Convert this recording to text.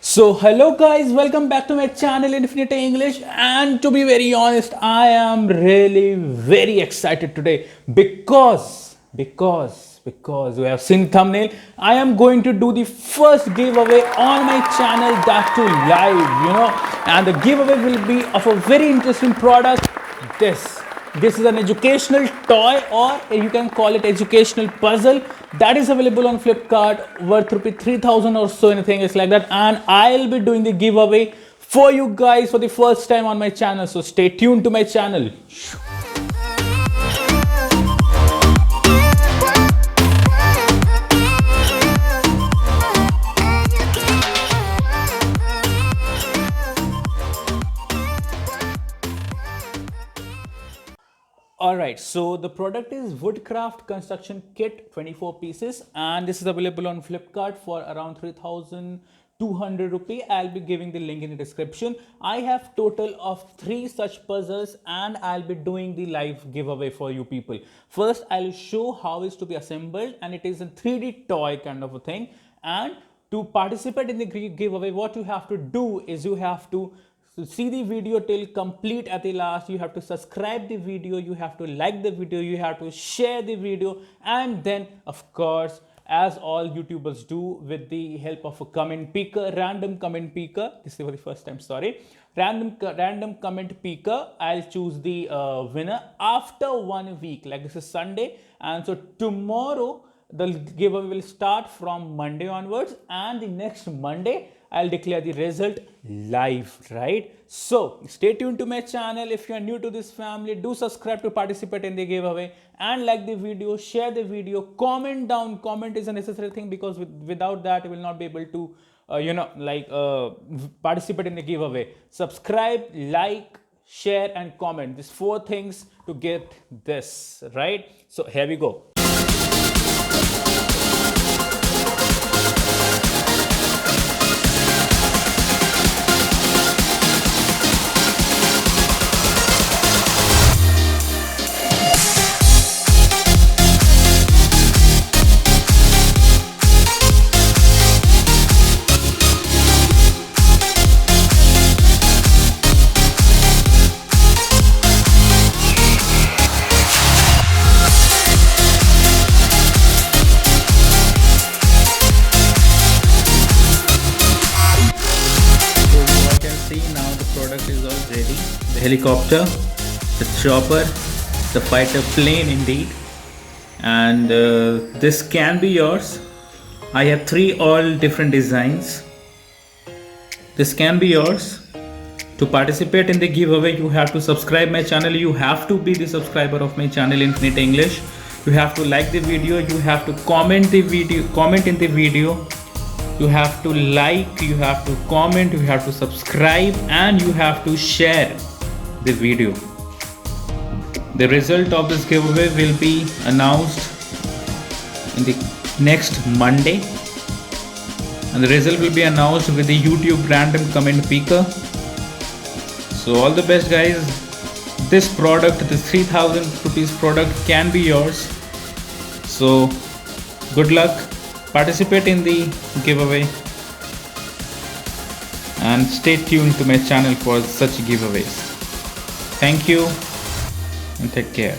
So hello guys, welcome back to my channel Infinite English, and to be very honest, I am really very excited today because you have seen thumbnail. I am going to do the first giveaway on my channel, that too live, and the giveaway will be of a very interesting product. This is an educational toy, or you can call it educational puzzle, that is available on Flipkart, worth rupees 3000 or so, anything is like that. And I'll be doing the giveaway for you guys for the first time on my channel, so stay tuned to my channel. Alright, so the product is WOODCRAFT construction kit 24 pieces, and this is available on Flipkart for around 3200 rupee. I'll be giving the link in the description. I have total of 3 such puzzles, and I'll be doing the live giveaway for you people. First, I'll show how it's to be assembled, and it is a 3D toy kind of a thing. And to participate in the giveaway, what you have to do is you have to see the video till complete. At the last, you have to subscribe the video, you have to like the video, you have to share the video, and then of course, as all YouTubers do, with the help of a comment picker, random comment picker, this is for the first time, sorry, random comment picker, I'll choose the winner after 1 week. Like, this is Sunday, and so tomorrow the giveaway will start from Monday onwards, and the next Monday I'll declare the result live, right? So stay tuned to my channel. If you are new to this family, do subscribe to participate in the giveaway, and like the video, share the video, comment down. Comment is a necessary thing, because without that you will not be able to participate in the giveaway. Subscribe, like, share and comment, these 4 things to get this, right? So here we go. Is all ready. The helicopter, the chopper, the fighter plane indeed, and this can be yours. I have 3 all different designs. This can be yours. To participate in the giveaway, you have to subscribe my channel. You have to be the subscriber of my channel Infinite English. You have to like the video, you have to comment in the video, you have to like, you have to comment, you have to subscribe, and you have to share the video. The result of this giveaway will be announced in the next Monday, and the result will be announced with the YouTube random comment picker. So all the best guys. This product, this 3000 rupees product, can be yours. So good luck. Participate in the giveaway, and stay tuned to my channel for such giveaways. Thank you and take care.